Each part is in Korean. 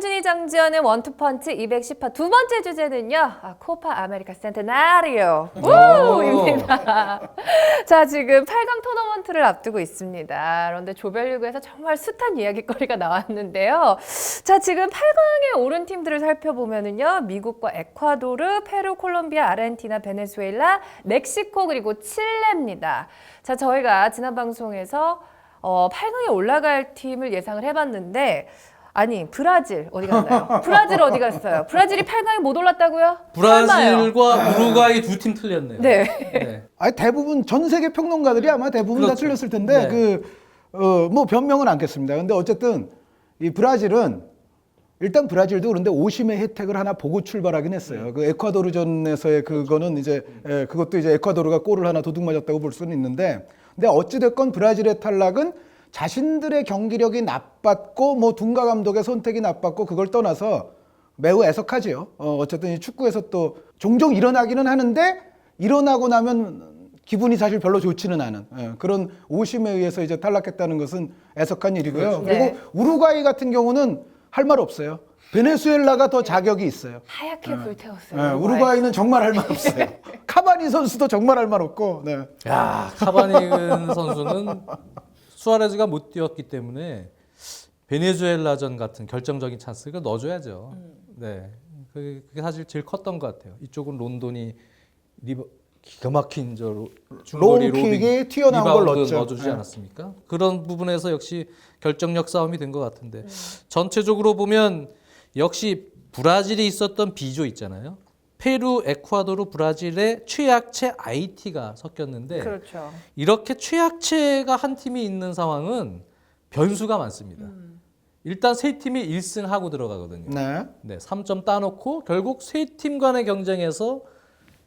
현진이 장지연의 원투펀치 210화 두 번째 주제는요. 코파 아메리카 센테나리오 우입니다. 자, 지금 8강 토너먼트를 앞두고 있습니다. 그런데 조별리그에서 정말 숱한 이야기거리가 나왔는데요. 자, 지금 8강에 오른 팀들을 살펴보면은요. 미국과 에콰도르, 페루, 콜롬비아, 아르헨티나, 베네수엘라, 멕시코 그리고 칠레입니다. 자, 저희가 지난 방송에서 8강에 올라갈 팀을 예상을 해봤는데 아니 브라질 어디 갔나요? 브라질 어디 갔어요? 브라질이 8강에 못 올랐다고요? 브라질과 우루과이 두 팀 틀렸네요. 네. 네. 아니 대부분 전 세계 평론가들이 아마 대부분 다 그렇죠. 틀렸을 텐데 네. 뭐 변명은 않겠습니다. 근데 어쨌든 이 브라질은 일단 브라질도 그런데 오심의 혜택을 하나 보고 출발하긴 했어요. 그 에콰도르전에서의 그거는 이제 그것도 이제 에콰도르가 골을 하나 도둑 맞았다고 볼 수는 있는데, 근데 어찌 됐건 브라질의 탈락은 자신들의 경기력이 나빴고 뭐 둔가 감독의 선택이 나빴고 그걸 떠나서 매우 애석하지요. 어쨌든 이 축구에서 또 종종 일어나기는 하는데 일어나고 나면 기분이 사실 별로 좋지는 않은 그런 오심에 의해서 이제 탈락했다는 것은 애석한 일이고요. 그렇죠. 그리고 네. 우루과이 같은 경우는 할 말 없어요. 베네수엘라가 더 자격이 있어요. 하얗게 불태웠어요. 우루과이는 정말 할 말 없어요. 카바니 선수도 정말 할 말 없고. 네. 야, 카바니 선수는 수아레즈가 못 뛰었기 때문에 베네수엘라전 같은 결정적인 찬스가 넣어줘야죠. 네, 그게 사실 제일 컸던 것 같아요. 이쪽은 론돈이 기가 막힌 중거리 롱킥이 튀어나온 걸 넣었죠. 넣어주지 않았습니까? 그런 부분에서 역시 결정력 싸움이 된 것 같은데 전체적으로 보면 역시 브라질이 있었던 B조 있잖아요. 페루, 에콰도르, 브라질의 최약체 IT가 섞였는데 그렇죠. 이렇게 최약체가 한 팀이 있는 상황은 변수가 많습니다. 일단 세 팀이 1승하고 들어가거든요. 네. 네, 3점 따놓고 결국 세 팀 간의 경쟁에서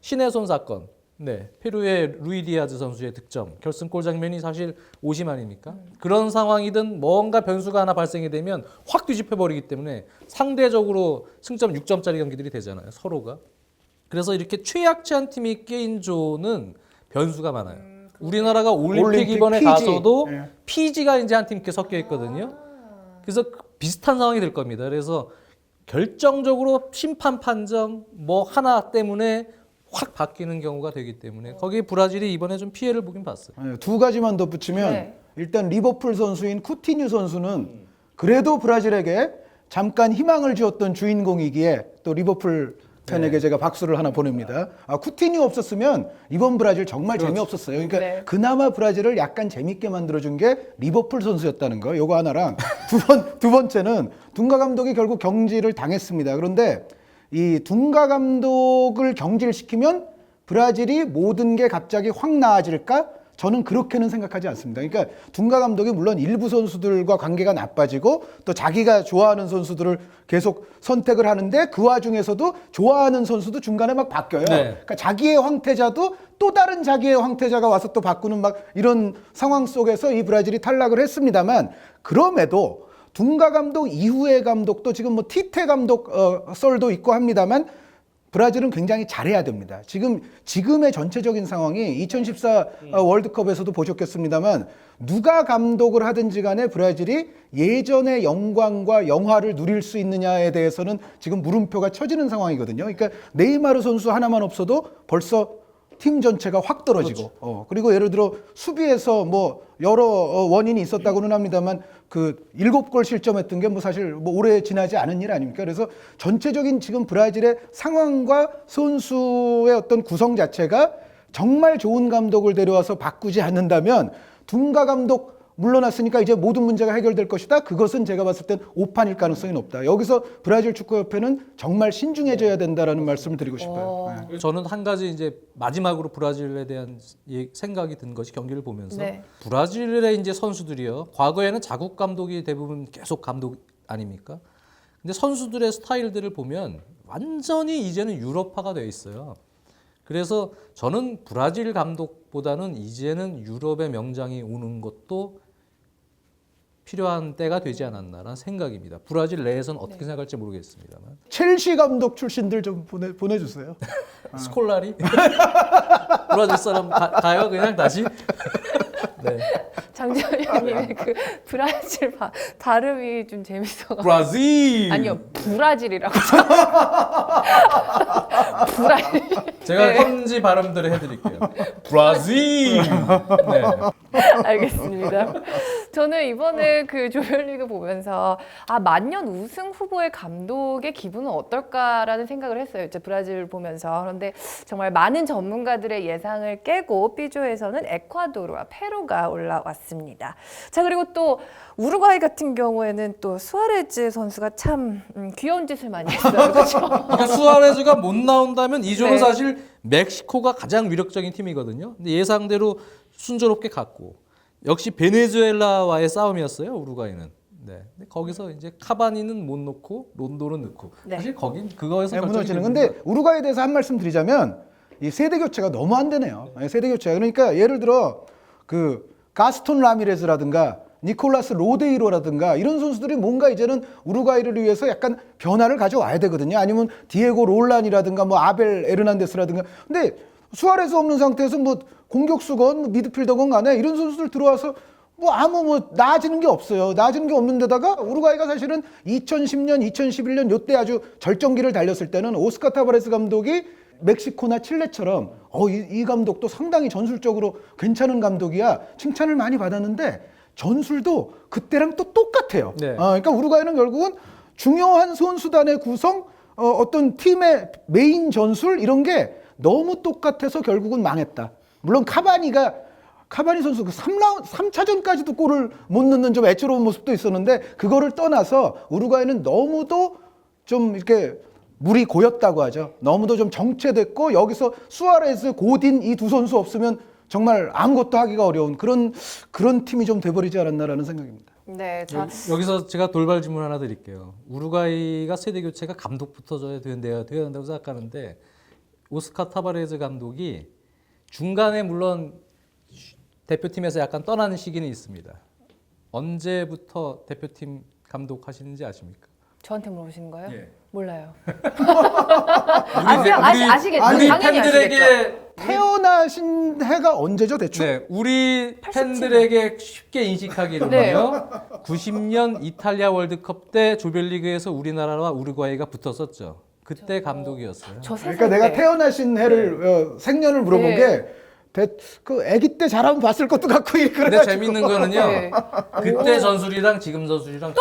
신의 손 사건. 네, 페루의 루이 디아즈 선수의 득점, 결승골 장면이 사실 오심 아닙니까? 그런 상황이든 뭔가 변수가 하나 발생이 되면 확 뒤집혀 버리기 때문에 상대적으로 승점 6점짜리 경기들이 되잖아요, 서로가. 그래서 이렇게 최약체 한 팀이 깨인 조는 변수가 많아요. 우리나라가 올림픽 이번에 PG. 가서도 네. PG가 이제 한 팀 이렇게 섞여 있거든요. 그래서 비슷한 상황이 될 겁니다. 그래서 결정적으로 심판 판정 뭐 하나 때문에 확 바뀌는 경우가 되기 때문에 거기에 브라질이 이번에 좀 피해를 보긴 봤어요. 두 가지만 덧붙이면 네. 일단 리버풀 선수인 쿠티뉴 선수는 그래도 브라질에게 잠깐 희망을 주었던 주인공이기에 또 리버풀 팬에게 제가 박수를 하나 보냅니다. 쿠티뉴 없었으면 이번 브라질 정말 재미없었어요. 그러니까 네. 그나마 브라질을 약간 재밌게 만들어준 게 리버풀 선수였다는 거. 요거 하나랑 두 번째는 둔가 감독이 결국 경질을 당했습니다. 그런데 이 둔가 감독을 경질시키면 브라질이 모든 게 갑자기 확 나아질까? 저는 그렇게는 생각하지 않습니다. 그러니까 둔가 감독이 물론 일부 선수들과 관계가 나빠지고 또 자기가 좋아하는 선수들을 계속 선택을 하는데 그 와중에서도 좋아하는 선수도 중간에 막 바뀌어요. 네. 그러니까 자기의 황태자도 또 다른 자기의 황태자가 와서 또 바꾸는 막 이런 상황 속에서 이 브라질이 탈락을 했습니다만, 그럼에도 둔가 감독 이후의 감독도 지금 뭐 티테 감독 썰도 있고 합니다만 브라질은 굉장히 잘해야 됩니다. 지금의 전체적인 상황이 2014 월드컵에서도 보셨겠습니다만 누가 감독을 하든지 간에 브라질이 예전의 영광과 영화를 누릴 수 있느냐에 대해서는 지금 물음표가 쳐지는 상황이거든요. 그러니까 네이마르 선수 하나만 없어도 벌써 팀 전체가 확 떨어지고, 그렇죠. 그리고 예를 들어 수비에서 뭐 여러 원인이 있었다고는 합니다만 그 7골 실점했던 게 뭐 사실 뭐 오래 지나지 않은 일 아닙니까? 그래서 전체적인 지금 브라질의 상황과 선수의 어떤 구성 자체가 정말 좋은 감독을 데려와서 바꾸지 않는다면 둔가 감독 물러났으니까 이제 모든 문제가 해결될 것이다. 그것은 제가 봤을 땐 오판일 가능성이 높다. 여기서 브라질 축구협회는 정말 신중해져야 된다라는 말씀을 드리고 싶어요. 네. 저는 한 가지 이제 마지막으로 브라질에 대한 생각이 든 것이 경기를 보면서 네. 브라질의 이제 선수들이요. 과거에는 자국 감독이 대부분 계속 감독 아닙니까? 근데 선수들의 스타일들을 보면 완전히 이제는 유럽화가 되어 있어요. 그래서 저는 브라질 감독보다는 이제는 유럽의 명장이 오는 것도 필요한 때가 되지 않았나라는 생각입니다. 브라질 내에서는 어떻게 생각할지 모르겠습니다만. 첼시 감독 출신들 좀 보내주세요. 스콜라리? 브라질 사람 가요 그냥 다시? 네. 장지현님의 그 브라질 발음이 좀 재밌어가지고. 브라질. 아니요, 브라질이라고. 브라질. 제가 네. 현지 발음대로 해드릴게요. 브라질. 네. 알겠습니다. 저는 이번에 그 조별리그 보면서 만년 우승 후보의 감독의 기분은 어떨까라는 생각을 했어요. 이제 브라질 보면서. 그런데 정말 많은 전문가들의 예상을 깨고 B조에서는 에콰도르와 페루가 올라왔습니다. 자, 그리고 또 우루과이 같은 경우에는 또 수아레즈 선수가 참 귀여운 짓을 많이 했어요. 그렇죠? 그러니까 수아레즈가 못 나온다면 이 조는 네. 사실 멕시코가 가장 위력적인 팀이거든요. 근데 예상대로 순조롭게 갔고 역시 베네수엘라와의 싸움이었어요. 우루과이는. 네. 근데 거기서 이제 카바니는 못 넣고 론도는 넣고 네. 사실 거긴 그거에서 네, 무너지는. 결정이 근데 우루과이에 대해서 한 말씀 드리자면 이 세대 교체가 너무 안 되네요. 세대 교체가. 그러니까 예를 들어 그 가스톤 라미레즈라든가 니콜라스 로데이로라든가 이런 선수들이 뭔가 이제는 우루과이를 위해서 약간 변화를 가져와야 되거든요. 아니면 디에고 롤란이라든가 뭐 아벨 에르난데스라든가. 근데 수아레스 없는 상태에서 뭐 공격수건 뭐 미드필더건 간에 이런 선수들 들어와서 뭐 나아지는 게 없어요. 나아지는 게 없는 데다가 우루과이가 사실은 2010년, 2011년 요때 아주 절정기를 달렸을 때는 오스카 타바레스 감독이 멕시코나 칠레처럼 이 감독도 상당히 전술적으로 괜찮은 감독이야 칭찬을 많이 받았는데 전술도 그때랑 또 똑같아요. 네. 그러니까 우루과이는 결국은 중요한 선수단의 구성, 어떤 팀의 메인 전술 이런 게 너무 똑같아서 결국은 망했다. 물론 카바니 선수 그 3차전까지도 골을 못 넣는 좀 애처로운 모습도 있었는데 그거를 떠나서 우루과이는 너무도 좀 이렇게 물이 고였다고 하죠. 너무도 좀 정체됐고 여기서 수아레스, 고딘 이 두 선수 없으면 정말 아무것도 하기가 어려운 그런 팀이 좀 돼버리지 않았나라는 생각입니다. 네, 자, 여기서 제가 돌발 질문 하나 드릴게요. 우루과이가 세대 교체가 감독부터 줘야 된다고 생각하는데 오스카 타바레즈 감독이 중간에 물론 대표팀에서 약간 떠나는 시기는 있습니다. 언제부터 대표팀 감독하시는지 아십니까? 저한테 물어보시는 거예요? 예. 몰라요. 우리 아시겠죠? 우리 당연히 팬들에게 아시겠죠? 태어나신 해가 언제죠, 대충? 네, 우리 87 년. 팬들에게 쉽게 인식하기로는요. 네. 90년 이탈리아 월드컵 때 조별리그에서 우리나라와 우루과이가 붙었었죠. 그때 감독이었어요. 저 그러니까 3살 내가 때. 태어나신 해를 생년을 물어본 네. 게 그 아기 때 잘하면 봤을 것도 같고 근데 그래가지고. 재밌는 거는요. 네. 그때 전술이랑 지금 전술이랑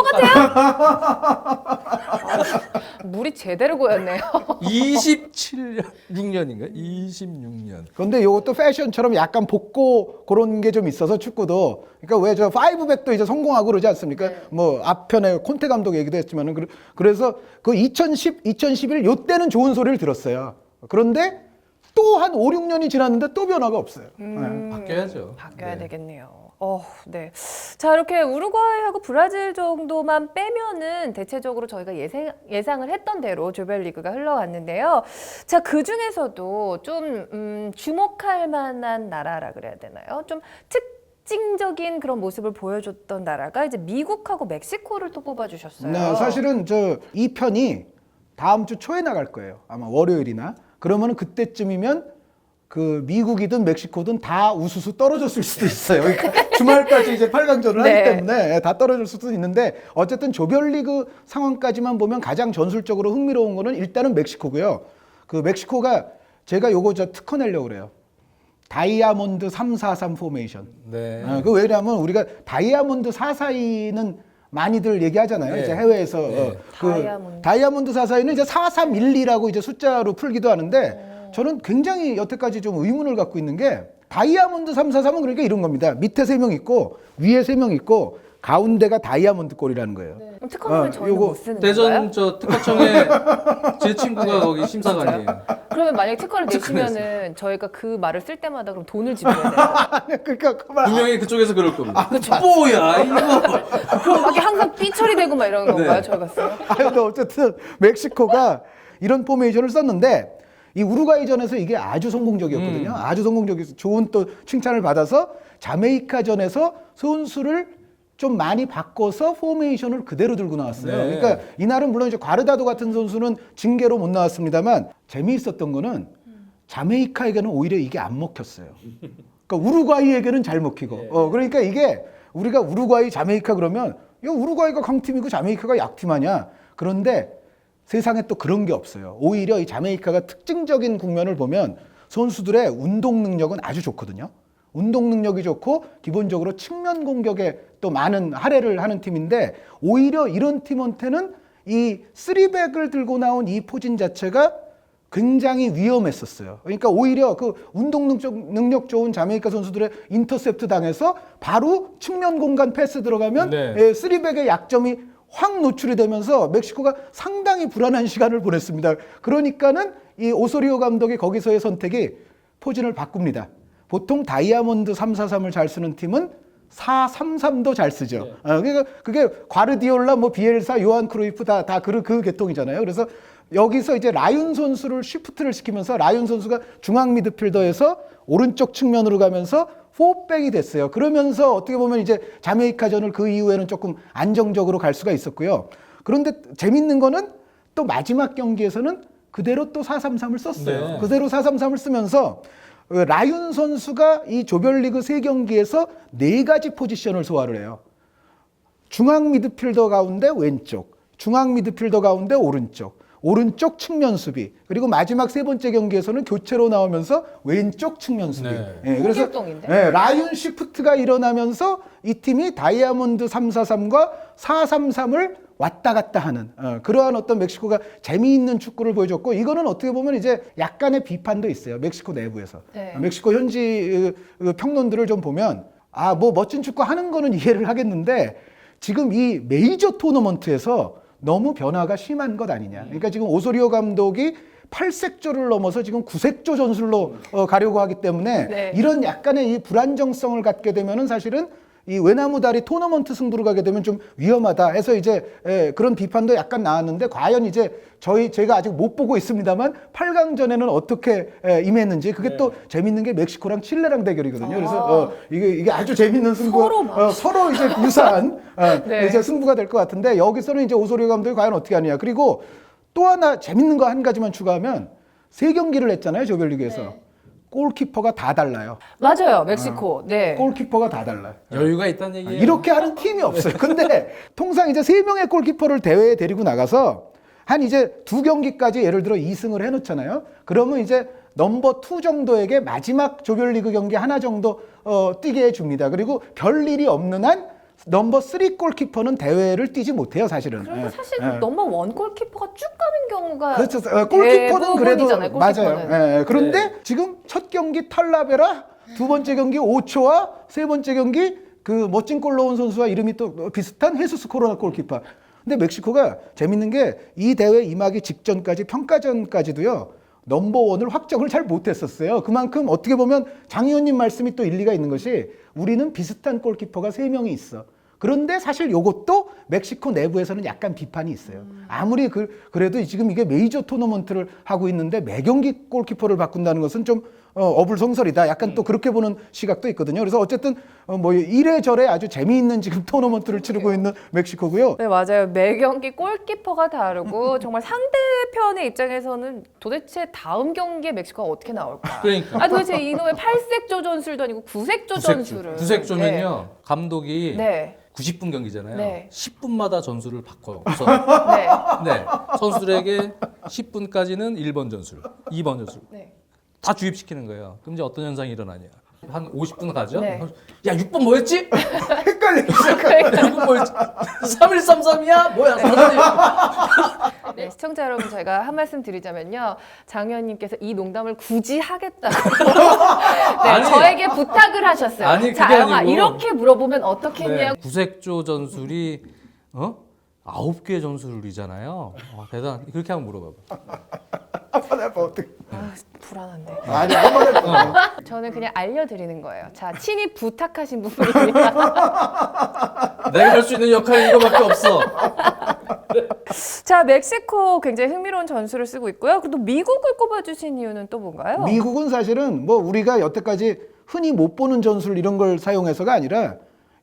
물이 제대로 고였네요. 27년, 6년인가? 26년. 근데 이것도 패션처럼 약간 복고 그런 게 좀 있어서 축구도 그러니까 왜 저 5백도 이제 성공하고 그러지 않습니까? 뭐 앞편에 콘테 감독 얘기도 했지만은 그래서 그 2010, 2011 요때는 좋은 소리를 들었어요. 그런데 또 한 5, 6년이 지났는데 또 변화가 없어요. 네. 바뀌어야죠. 바뀌어야 네. 되겠네요. 네. 자, 이렇게 우루과이하고 브라질 정도만 빼면은 대체적으로 저희가 예상을 했던 대로 조별리그가 흘러갔는데요. 자, 그 중에서도 좀 주목할 만한 나라라 그래야 되나요? 좀 특징적인 그런 모습을 보여줬던 나라가 이제 미국하고 멕시코를 또 뽑아주셨어요. 네, 사실은 이 편이 다음 주 초에 나갈 거예요. 아마 월요일이나. 그러면은 그때쯤이면 그 미국이든 멕시코든 다 우수수 떨어졌을 수도 있어요. 그러니까 주말까지 이제 8강전을 네. 하기 때문에 다 떨어질 수도 있는데 어쨌든 조별리그 상황까지만 보면 가장 전술적으로 흥미로운 거는 일단은 멕시코고요. 그 멕시코가 제가 요거 특허 내려고 그래요. 다이아몬드 343 포메이션. 네. 그 왜냐하면 우리가 다이아몬드 442는 많이들 얘기하잖아요. 네. 이제 해외에서 네. 다이아몬드 442는 이제 4312라고 이제 숫자로 풀기도 하는데 저는 굉장히 여태까지 좀 의문을 갖고 있는 게 다이아몬드 343은 그러니까 이런 겁니다. 밑에 3명 있고 위에 3명 있고 가운데가 다이아몬드 골이라는 거예요. 네. 그럼 특허는 저희는 요거 못 쓰는 대전 건가요? 저 특허청에 제 친구가 거기 심사관이에요. 그러면 만약에 특허를 내시면은 저희가 그 말을 쓸 때마다 그럼 돈을 지불해야 돼요. 그러니까 그만. 분명히 그쪽에서 그럴 겁니다. 뭐야 이거. 그럼 막 항상 삐 처리되고 막 이러는 건가요? 네. 저희가 쓰면? 근데 어쨌든 멕시코가 이런 포메이션을 썼는데 이 우루과이전에서 이게 아주 성공적이었거든요. 아주 성공적이어서 좋은 또 칭찬을 받아서 자메이카전에서 선수를 좀 많이 바꿔서 포메이션을 그대로 들고 나왔어요. 네. 그러니까 이날은 물론 이제 과르다도 같은 선수는 징계로 못 나왔습니다만 재미있었던 거는 자메이카에게는 오히려 이게 안 먹혔어요. 그러니까 우루과이에게는 잘 먹히고. 그러니까 이게 우리가 우루과이, 자메이카 그러면 야, 우루과이가 강팀이고 자메이카가 약팀 아니야. 그런데 세상에 또 그런 게 없어요. 오히려 이 자메이카가 특징적인 국면을 보면 선수들의 운동 능력은 아주 좋거든요. 운동 능력이 좋고 기본적으로 측면 공격에 또 많은 할애를 하는 팀인데 오히려 이런 팀한테는 이 3백을 들고 나온 이 포진 자체가 굉장히 위험했었어요. 그러니까 오히려 그 운동 능력 좋은 자메이카 선수들의 인터셉트 당해서 바로 측면 공간 패스 들어가면 네. 3백의 약점이 확 노출이 되면서 멕시코가 상당히 불안한 시간을 보냈습니다. 그러니까는 이 오소리오 감독이 거기서의 선택이 포진을 바꿉니다. 보통 다이아몬드 3-4-3을 잘 쓰는 팀은 4-3-3도 잘 쓰죠. 그러니까 그게 과르디올라, 뭐 비엘사, 요한 크루이프 다 그 계통이잖아요. 그래서 여기서 이제 라윤 선수를 쉬프트를 시키면서 라윤 선수가 중앙 미드필더에서 오른쪽 측면으로 가면서 4백이 됐어요. 그러면서 어떻게 보면 이제 자메이카전을 그 이후에는 조금 안정적으로 갈 수가 있었고요. 그런데 재밌는 거는 또 마지막 경기에서는 그대로 또 4-3-3을 썼어요. 네. 그대로 4-3-3을 쓰면서 라윤 선수가 이 조별리그 3경기에서 4가지 포지션을 소화를 해요. 중앙 미드필더 가운데 왼쪽, 중앙 미드필더 가운데 오른쪽 측면 수비, 그리고 마지막 3번째 경기에서는 교체로 나오면서 왼쪽 측면 수비. 네. 그래서 홍길동인데? 라윤 시프트가 일어나면서 이 팀이 다이아몬드 3-4-3과 4-3-3을 왔다 갔다 하는 그러한 어떤 멕시코가 재미있는 축구를 보여줬고, 이거는 어떻게 보면 이제 약간의 비판도 있어요. 멕시코 내부에서. 네. 멕시코 현지 평론들을 좀 보면 뭐 멋진 축구 하는 거는 이해를 하겠는데 지금 이 메이저 토너먼트에서 너무 변화가 심한 것 아니냐. 그러니까 지금 오소리오 감독이 8색조를 넘어서 지금 9색조 전술로 가려고 하기 때문에 네. 이런 약간의 이 불안정성을 갖게 되면은 사실은 이 외나무다리 토너먼트 승부를 가게 되면 좀 위험하다 해서 이제 그런 비판도 약간 나왔는데, 과연 이제 제가 아직 못 보고 있습니다만 8강전에는 어떻게 임했는지, 그게 또 재밌는 게 멕시코랑 칠레랑 대결이거든요. 그래서 이게 아주 재밌는 승부가 서로 이제 유사한 네. 이제 승부가 될 것 같은데, 여기서는 이제 오소리오 감독이 과연 어떻게 하느냐. 그리고 또 하나 재밌는 거 한 가지만 추가하면 3경기를 했잖아요, 조별리그에서. 네. 골키퍼가 다 달라요. 맞아요, 멕시코. 네. 골키퍼가 다 달라요. 여유가 있다는 얘기예요. 이렇게 하는 팀이 없어요. 근데 통상 이제 3명의 골키퍼를 대회에 데리고 나가서 한 이제 2경기까지 예를 들어 2승을 해놓잖아요. 그러면 이제 넘버 2 정도에게 마지막 조별리그 경기 하나 정도 뛰게 해줍니다. 그리고 별일이 없는 한 넘버 3 골키퍼는 대회를 뛰지 못해요, 사실은. 그리고 사실 넘버 1 골키퍼가 쭉 가는 경우가 그렇죠. 골키퍼는 그래도 대부분이잖아요, 골키퍼는. 맞아요. 그런데 지금 첫 경기 탈라베라, 2번째 경기 오초아, 3번째 경기 그 멋진 골 넣은 선수와 이름이 또 비슷한 헤수스 코로나 골키퍼. 근데 멕시코가 재밌는 게 이 대회 임하기 직전까지, 평가전까지도요, 넘버1을 확정을 잘 못했었어요. 그만큼 어떻게 보면 장 의원님 말씀이 또 일리가 있는 것이, 우리는 비슷한 골키퍼가 3명이 있어. 그런데 사실 이것도 멕시코 내부에서는 약간 비판이 있어요. 아무리 그래도 지금 이게 메이저 토너먼트를 하고 있는데 매 경기 골키퍼를 바꾼다는 것은 좀 어불성설이다. 약간 또 그렇게 보는 시각도 있거든요. 그래서 어쨌든 뭐 이래저래 아주 재미있는 지금 토너먼트를 치르고 있는 멕시코고요. 네, 맞아요. 매 경기 골키퍼가 다르고 정말 상대편의 입장에서는 도대체 다음 경기에 멕시코가 어떻게 나올까? 그러니까. 도대체 이놈의 8색조 전술도 아니고 9색조 전술을. 9색조면요. 감독이 네. 90분 경기잖아요. 네. 10분마다 전술을 바꿔요. 네. 네. 선수들에게 10분까지는 1번 전술, 2번 전술. 네. 다 주입시키는 거예요. 그럼 이제 어떤 현상이 일어나냐. 한 50분 가죠? 네. 야, 6번 뭐였지? 헷갈려. 6번 뭐였지? 3133이야? 뭐야? 네, 시청자 여러분, 제가 한 말씀 드리자면요. 장 의원님께서 이 농담을 굳이 하겠다고 네, 아니, 저에게 부탁을 하셨어요. 아니, 자, 그게 영아, 아니고. 이렇게 물어보면 어떻게 했냐? 구색조 전술이 9개의 전술이잖아요. 대단. 그렇게 한번 물어봐봐. 한번 해봐, 어떻게. 불안한데. 아니, 한번 해봐. 저는 그냥 알려드리는 거예요. 자, 친히 부탁하신 부분입니다. 내가 할 수 있는 역할이 이거밖에 없어. 자, 멕시코 굉장히 흥미로운 전술을 쓰고 있고요. 그리고 미국을 꼽아주신 이유는 또 뭔가요? 미국은 사실은 뭐 우리가 여태까지 흔히 못 보는 전술 이런 걸 사용해서가 아니라,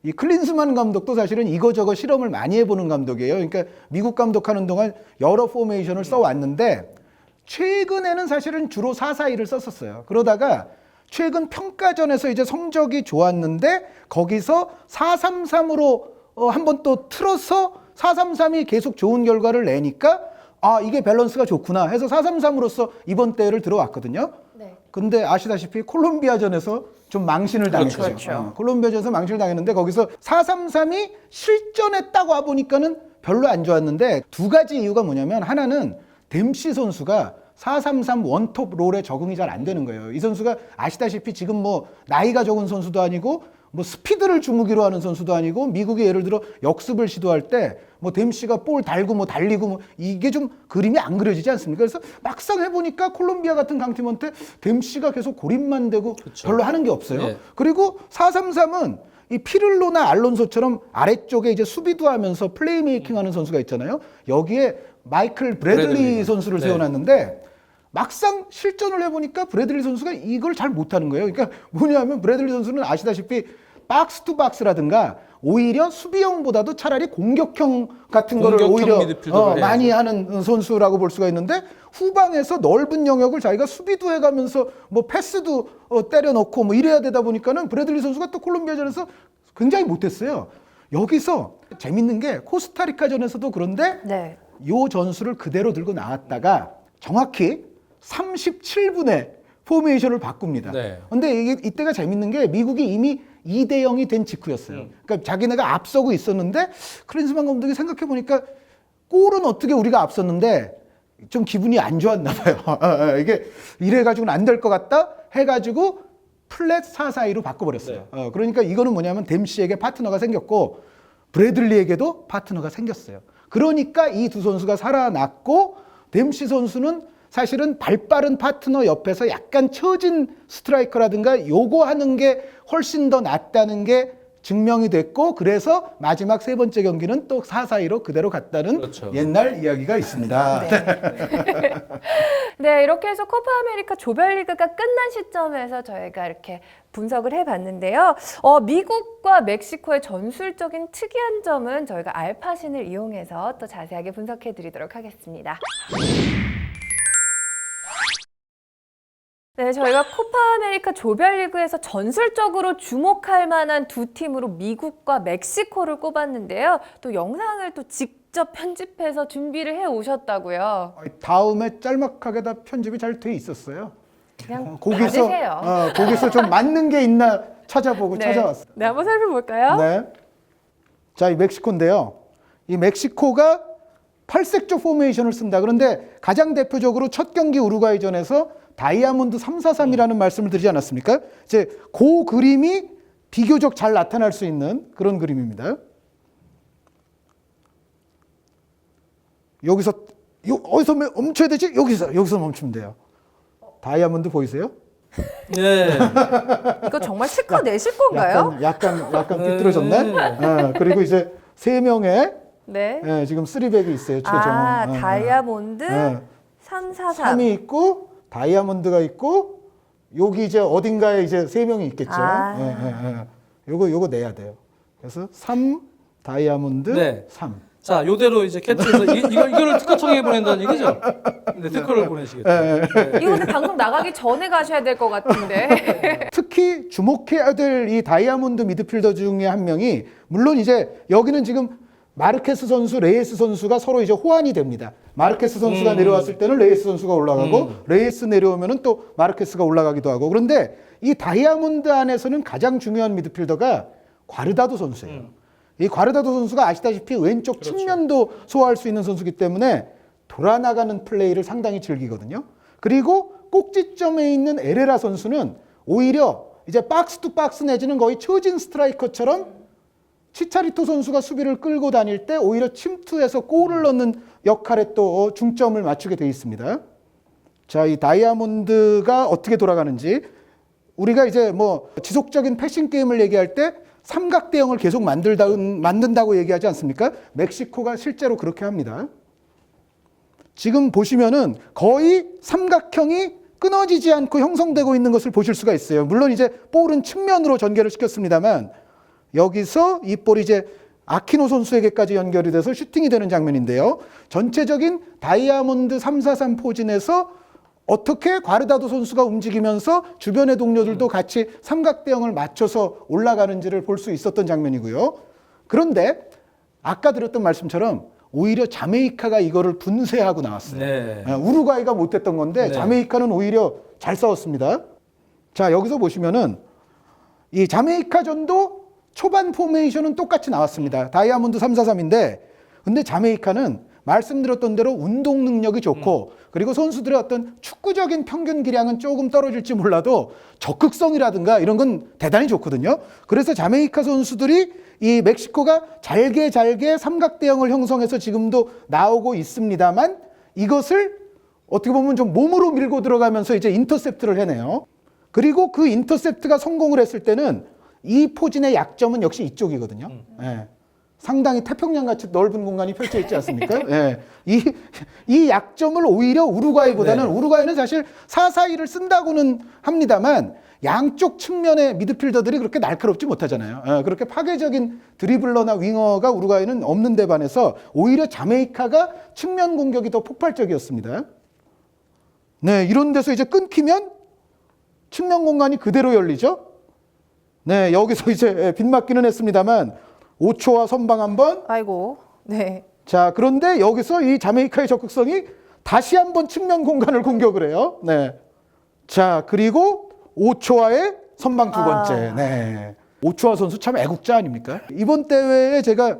이 클린스만 감독도 사실은 이거저거 실험을 많이 해보는 감독이에요. 그러니까 미국 감독하는 동안 여러 포메이션을 써왔는데, 최근에는 사실은 주로 4-4-2를 썼었어요. 그러다가 최근 평가전에서 이제 성적이 좋았는데 거기서 4-3-3으로 한번 또 틀어서 4-3-3이 계속 좋은 결과를 내니까 아, 이게 밸런스가 좋구나 해서 4-3-3으로서 이번 대회를 들어왔거든요. 네. 근데 아시다시피 콜롬비아전에서 좀 망신을 당했죠. 그렇죠. 콜롬비아전에서 망신을 당했는데 거기서 4-3-3이 실전에 딱 와보니까는 별로 안 좋았는데 두 가지 이유가 뭐냐면 하나는 댐시 선수가 4-3-3 원톱 롤에 적응이 잘 안 되는 거예요. 이 선수가 아시다시피 지금 뭐 나이가 적은 선수도 아니고 뭐 스피드를 주무기로 하는 선수도 아니고 미국이 예를 들어 역습을 시도할 때 뭐 댐시가 볼 달고 뭐 달리고 뭐 이게 좀 그림이 안 그려지지 않습니까? 그래서 막상 해보니까 콜롬비아 같은 강팀한테 댐시가 계속 고립만 되고 그렇죠. 별로 하는 게 없어요. 네. 그리고 4-3-3은 이 피를로나 알론소처럼 아래쪽에 이제 수비도 하면서 플레이메이킹 하는 선수가 있잖아요. 여기에 마이클 브래들리 선수를 네. 세워놨는데 막상 실전을 해보니까 브래들리 선수가 이걸 잘 못하는 거예요. 그러니까 뭐냐면 브래들리 선수는 아시다시피 박스 투 박스라든가 오히려 수비형보다도 차라리 공격형 같은 거를 공격형 오히려 미드필더를 많이 하는 선수라고 볼 수가 있는데 후방에서 넓은 영역을 자기가 수비도 해가면서 뭐 패스도 때려넣고 뭐 이래야 되다 보니까는 브래들리 선수가 또 콜롬비아전에서 굉장히 못했어요. 여기서 재밌는 게 코스타리카전에서도 그런데 네. 요 전술을 그대로 들고 나왔다가 정확히 37분에 포메이션을 바꿉니다. 네. 근데 이때가 재밌는 게 미국이 이미 2대0이 된 직후였어요. 그러니까 자기네가 앞서고 있었는데 클린스만 감독이 생각해 보니까 골은 어떻게 우리가 앞섰는데 좀 기분이 안 좋았나 봐요. 이게 이래가지고는 안 될 것 같다 해가지고 플랫 4-4-2로 바꿔버렸어요. 그러니까 이거는 뭐냐면 댐시에게 파트너가 생겼고 브래들리에게도 파트너가 생겼어요. 그러니까 이 두 선수가 살아났고 댐시 선수는 사실은 발빠른 파트너 옆에서 약간 처진 스트라이커라든가 요거 하는 게 훨씬 더 낫다는 게 증명이 됐고 그래서 마지막 세 번째 경기는 또 4-4-2로 그대로 갔다는 그렇죠. 옛날 이야기가 있습니다. 네, 이렇게 해서 코파 아메리카 조별리그가 끝난 시점에서 저희가 이렇게 분석을 해봤는데요. 미국과 멕시코의 전술적인 특이한 점은 저희가 알파신을 이용해서 또 자세하게 분석해드리도록 하겠습니다. 네, 저희가 코파 아메리카 조별리그에서 전술적으로 주목할 만한 두 팀으로 미국과 멕시코를 꼽았는데요. 또 영상을 또 직접 편집해서 준비를 해 오셨다고요. 다음에 짤막하게 다 편집이 잘 돼 있었어요. 그냥 거기서 받으세요. 거기서 좀 맞는 게 있나 찾아보고 네. 찾아왔어요. 네, 한번 살펴볼까요? 네. 자, 이 멕시코인데요. 이 멕시코가 8색조 포메이션을 쓴다. 그런데 가장 대표적으로 첫 경기 우루과이전에서 다이아몬드 3-4-3이라는 말씀을 드리지 않았습니까? 이제 그 그림이 비교적 잘 나타날 수 있는 그런 그림입니다. 여기서 어디서 멈춰야 되지? 여기서 멈추면 돼요. 다이아몬드 보이세요? 네. 이거 정말 실컷 내실 건가요? 약간 삐뚤어졌네. 그리고 이제 세 명의 네. 지금 3백이 있어요. 최종. 다이아몬드 3-4-3. 3이 있고 다이아몬드가 있고 여기 이제 어딘가에 이제 세 명이 있겠죠. 요거 내야 돼요. 그래서 3 다이아몬드 네. 3. 자, 요대로 이제 캡처해서 이거를 특허청에 보낸다는 얘기죠? 네, 특허를 보내시겠죠. 네. 이거 근데 방송 나가기 전에 가셔야 될 것 같은데. 특히 주목해야 될 이 다이아몬드 미드필더 중에 한 명이 물론 이제 여기는 지금 마르케스 선수, 레이스 선수가 서로 이제 호환이 됩니다. 마르케스 선수가 내려왔을 때는 레이스 선수가 올라가고 레이스 내려오면은 또 마르케스가 올라가기도 하고 그런데 이 다이아몬드 안에서는 가장 중요한 미드필더가 과르다도 선수예요. 이 과르다도 선수가 아시다시피 왼쪽 측면도 소화할 수 있는 선수이기 때문에 돌아나가는 플레이를 상당히 즐기거든요. 그리고 꼭지점에 있는 에레라 선수는 오히려 이제 박스 투 박스 내지는 거의 처진 스트라이커처럼 치차리토 선수가 수비를 끌고 다닐 때 오히려 침투해서 골을 넣는 역할에 또 중점을 맞추게 돼 있습니다. 자, 이 다이아몬드가 어떻게 돌아가는지 우리가 이제 뭐 지속적인 패싱 게임을 얘기할 때 삼각대형을 계속 만든다고 얘기하지 않습니까? 멕시코가 실제로 그렇게 합니다. 지금 보시면은 거의 삼각형이 끊어지지 않고 형성되고 있는 것을 보실 수가 있어요. 물론 이제 볼은 측면으로 전개를 시켰습니다만 여기서 이 볼이 이제 아키노 선수에게까지 연결이 돼서 슈팅이 되는 장면인데요. 전체적인 다이아몬드 3-4-3 포진에서 어떻게 과르다도 선수가 움직이면서 주변의 동료들도 같이 삼각대형을 맞춰서 올라가는지를 볼 수 있었던 장면이고요. 그런데 아까 드렸던 말씀처럼 오히려 자메이카가 이거를 분쇄하고 나왔어요. 네. 우루과이가 못했던 건데 네. 자메이카는 오히려 잘 싸웠습니다. 자, 여기서 보시면은 이 자메이카전도 초반 포메이션은 똑같이 나왔습니다. 다이아몬드 3-4-3인데 근데 자메이카는 말씀드렸던 대로 운동 능력이 좋고 그리고 선수들의 어떤 축구적인 평균 기량은 조금 떨어질지 몰라도 적극성이라든가 이런 건 대단히 좋거든요. 그래서 자메이카 선수들이 이 멕시코가 잘게 삼각대형을 형성해서 지금도 나오고 있습니다만 이것을 어떻게 보면 좀 몸으로 밀고 들어가면서 이제 인터셉트를 해내요. 그리고 그 인터셉트가 성공을 했을 때는 이 포진의 약점은 역시 이쪽이거든요. 예. 상당히 태평양같이 넓은 공간이 펼쳐 있지 않습니까? 예. 이 약점을 오히려 우루과이보다는 네. 우루과이는 사실 4-4-2를 쓴다고는 합니다만 양쪽 측면의 미드필더들이 그렇게 날카롭지 못하잖아요. 예. 그렇게 파괴적인 드리블러나 윙어가 우루과이는 없는 데 반해서 오히려 자메이카가 측면 공격이 더 폭발적이었습니다. 네, 이런 데서 이제 끊기면 측면 공간이 그대로 열리죠. 네, 여기서 이제 빗맞기는 했습니다만 5초와 선방 한번. 아이고. 네. 자, 그런데 여기서 이 자메이카의 적극성이 다시 한번 측면 공간을 공격을 해요. 네. 자, 그리고 5초와의 선방 두 번째. 네. 5초와 선수 참 애국자 아닙니까? 이번 대회에 제가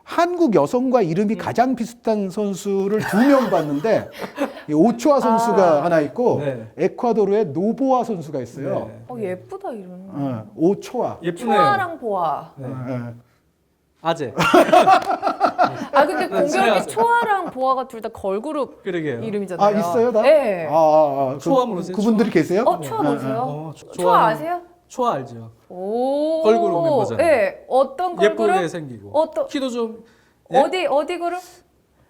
한국 여성과 이름이 가장 비슷한 선수를 2명 봤는데 이 오초아 선수가 하나 있고 네. 에콰도르의 노보아 선수가 있어요. 네. 예쁘다 이름. 오초아. 예쁘네요. 초아랑 보아. 네. 예. 아재. 아 근데 공교롭게 지나가세요. 초아랑 보아가 둘 다 걸그룹 그러게요. 이름이잖아요. 아, 있어요, 다? 네. 초아 모르세요? 그분들이 계세요? 초아 모르세요? 초아 초아는- 아세요? 초아 알죠. 오. 걸그룹 멤버잖아요. 네. 어떤 걸그룹? 예쁘게 생기고. 어떤 키도 좀 예? 어디 그룹?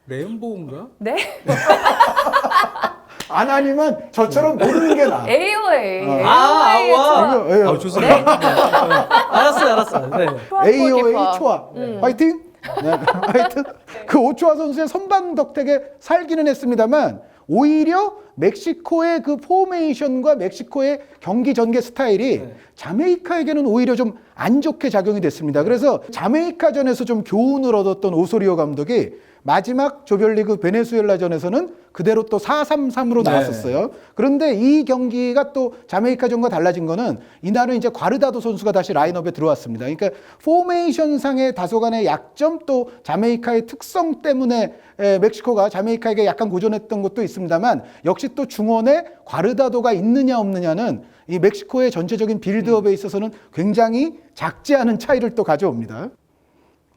레인보우인가? 네? 안 아니면 저처럼 모르는 게 나아. AOA. 아, 예, 예. 아, 좋습니다. 네. 알았어요. 네. AOA 초아. 화이팅! 네, 하여튼 그 오초아 선수의 선방 덕택에 살기는 했습니다만 오히려 멕시코의 그 포메이션과 멕시코의 경기 전개 스타일이 네. 자메이카에게는 오히려 좀 안 좋게 작용이 됐습니다. 그래서 자메이카전에서 좀 교훈을 얻었던 오소리오 감독이 마지막 조별리그 베네수엘라전에서는 그대로 또 4-3-3으로 네. 나왔었어요. 그런데 이 경기가 또 자메이카전과 달라진 거는 이날은 이제 과르다도 선수가 다시 라인업에 들어왔습니다. 그러니까 포메이션상의 다소간의 약점 또 자메이카의 특성 때문에 멕시코가 자메이카에게 약간 고전했던 것도 있습니다만 역시 또 중원에 과르다도가 있느냐 없느냐는 이 멕시코의 전체적인 빌드업에 있어서는 굉장히 작지 않은 차이를 또 가져옵니다.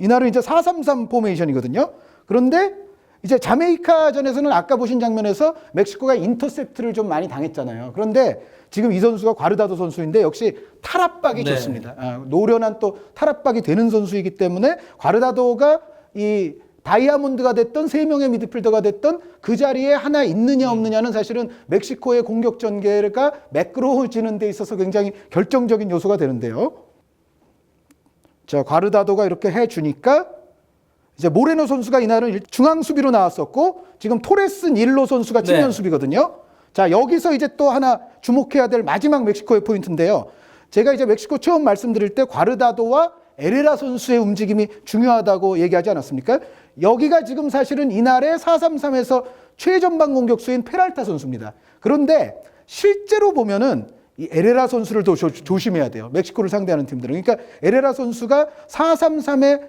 이날은 이제 4-3-3 포메이션이거든요. 그런데 이제 자메이카전에서는 아까 보신 장면에서 멕시코가 인터셉트를 좀 많이 당했잖아요. 그런데 지금 이 선수가 과르다도 선수인데 역시 탈압박이 네. 좋습니다. 노련한 또 탈압박이 되는 선수이기 때문에 과르다도가 이 다이아몬드가 됐던 3명의 미드필더가 됐던 그 자리에 하나 있느냐 없느냐는 사실은 멕시코의 공격 전개가 매끄러워지는 데 있어서 굉장히 결정적인 요소가 되는데요. 자, 과르다도가 이렇게 해주니까 이제 모레노 선수가 이날은 중앙 수비로 나왔었고 지금 토레스 닐로 선수가 측면 네. 수비거든요. 자, 여기서 이제 또 하나 주목해야 될 마지막 멕시코의 포인트인데요. 제가 이제 멕시코 처음 말씀드릴 때 과르다도와 에레라 선수의 움직임이 중요하다고 얘기하지 않았습니까? 여기가 지금 사실은 이날의 4-3-3에서 최전방 공격수인 페랄타 선수입니다. 그런데 실제로 보면은 이 에레라 선수를 더 조심해야 돼요. 멕시코를 상대하는 팀들은. 그러니까 에레라 선수가 4-3-3의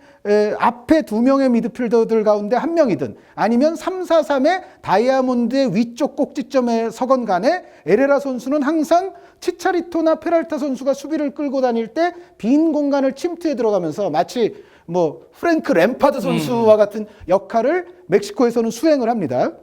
앞에 2명의 미드필더들 가운데 1명이든 아니면 3-4-3의 다이아몬드의 위쪽 꼭지점에 서건 간에 에레라 선수는 항상 치차리토나 페랄타 선수가 수비를 끌고 다닐 때 빈 공간을 침투해 들어가면서 마치 뭐 프랭크 램파드 선수와 같은 역할을 멕시코에서는 수행을 합니다.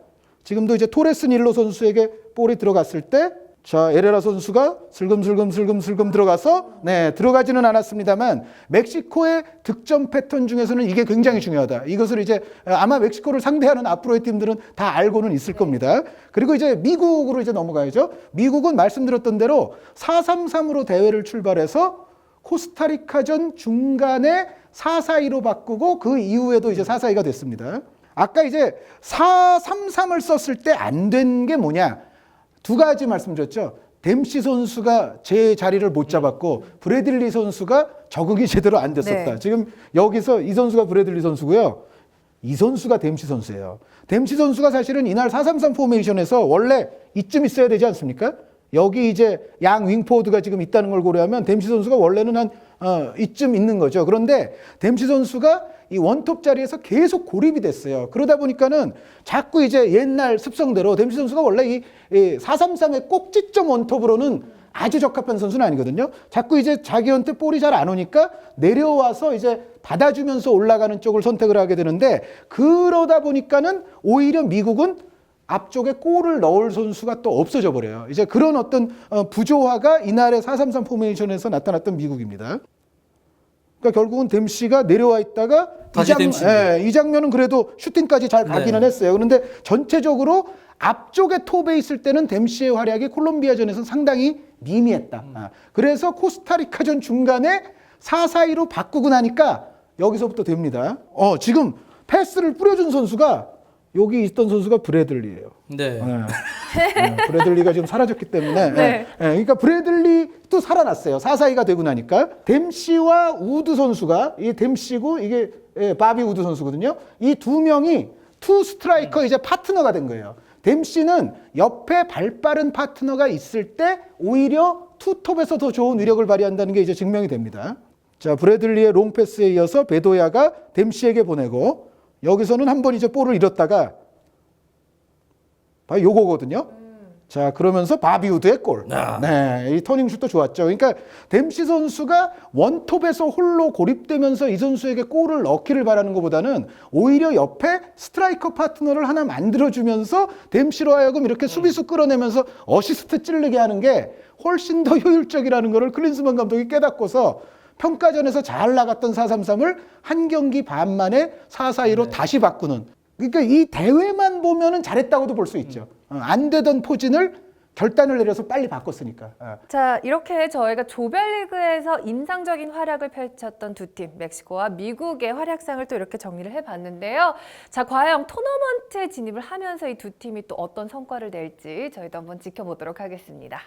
지금도 이제 토레스 닐로 선수에게 볼이 들어갔을 때 자, 에레라 선수가 슬금슬금 들어가서 들어가지는 않았습니다만 멕시코의 득점 패턴 중에서는 이게 굉장히 중요하다. 이것을 이제 아마 멕시코를 상대하는 앞으로의 팀들은 다 알고는 있을 겁니다. 그리고 이제 미국으로 이제 넘어가야죠. 미국은 말씀드렸던 대로 4-3-3으로 대회를 출발해서 코스타리카전 중간에 4-4-2로 바꾸고 그 이후에도 이제 4-4-2가 됐습니다. 아까 이제 4-3-3을 썼을 때 안 된 게 뭐냐? 두 가지 말씀드렸죠. 댐시 선수가 제 자리를 못 잡았고 브래들리 선수가 적응이 제대로 안 됐었다. 네. 지금 여기서 이 선수가 브래들리 선수고요. 이 선수가 댐시 선수예요. 댐시 선수가 사실은 이날 4-3-3 포메이션에서 원래 이쯤 있어야 되지 않습니까? 여기 이제 양 윙포워드가 지금 있다는 걸 고려하면 댐시 선수가 원래는 한 이쯤 있는 거죠. 그런데 댐시 선수가 이 원톱 자리에서 계속 고립이 됐어요. 그러다 보니까는 자꾸 이제 옛날 습성대로 댐시 선수가 원래 이 4-3-3의 꼭지점 원톱으로는 아주 적합한 선수는 아니거든요. 자꾸 이제 자기한테 볼이 잘 안 오니까 내려와서 이제 받아주면서 올라가는 쪽을 선택을 하게 되는데 그러다 보니까는 오히려 미국은 앞쪽에 골을 넣을 선수가 또 없어져 버려요. 이제 그런 어떤 부조화가 이날의 4-3-3 포메이션에서 나타났던 미국입니다. 그러니까 결국은 댐시가 내려와 있다가 다시 댐시. 이 장면은 그래도 슈팅까지 잘 가기는 네. 했어요. 그런데 전체적으로 앞쪽에 톱에 있을 때는 댐시의 활약이 콜롬비아전에서는 상당히 미미했다. 그래서 코스타리카전 중간에 4-4-2로 바꾸고 나니까 여기서부터 됩니다. 지금 패스를 뿌려준 선수가 여기 있던 선수가 브래들리예요. 네. 브래들리가 지금 사라졌기 때문에 네. 그러니까 브래들리도 살아났어요. 4-4-2가 되고 나니까 댐시와 우드 선수가 이 댐시고 이게 바비 우드 선수거든요. 이 두 명이 투 스트라이커 이제 파트너가 된 거예요. 댐시는 옆에 발 빠른 파트너가 있을 때 오히려 투톱에서 더 좋은 위력을 발휘한다는 게 이제 증명이 됩니다. 자, 브래들리의 롱패스에 이어서 베도야가 댐시에게 보내고 여기서는 한번 이제 볼을 잃었다가 요거거든요. 자, 그러면서 바비우드의 골. 네, 이 터닝슛도 좋았죠. 그러니까 댐시 선수가 원톱에서 홀로 고립되면서 이 선수에게 골을 넣기를 바라는 것보다는 오히려 옆에 스트라이커 파트너를 하나 만들어주면서 댐시로 하여금 이렇게 수비수 끌어내면서 어시스트 찌르게 하는 게 훨씬 더 효율적이라는 것을 클린스만 감독이 깨닫고서 평가전에서 잘 나갔던 4-3-3을 한 경기 반 만에 4-4-2로 다시 바꾸는. 그러니까 이 대회만 보면은 잘했다고도 볼 수 있죠. 안 되던 포진을 결단을 내려서 빨리 바꿨으니까. 자, 이렇게 저희가 조별리그에서 인상적인 활약을 펼쳤던 두 팀, 멕시코와 미국의 활약상을 또 이렇게 정리를 해봤는데요. 자, 과연 토너먼트에 진입을 하면서 이 두 팀이 또 어떤 성과를 낼지 저희도 한번 지켜보도록 하겠습니다.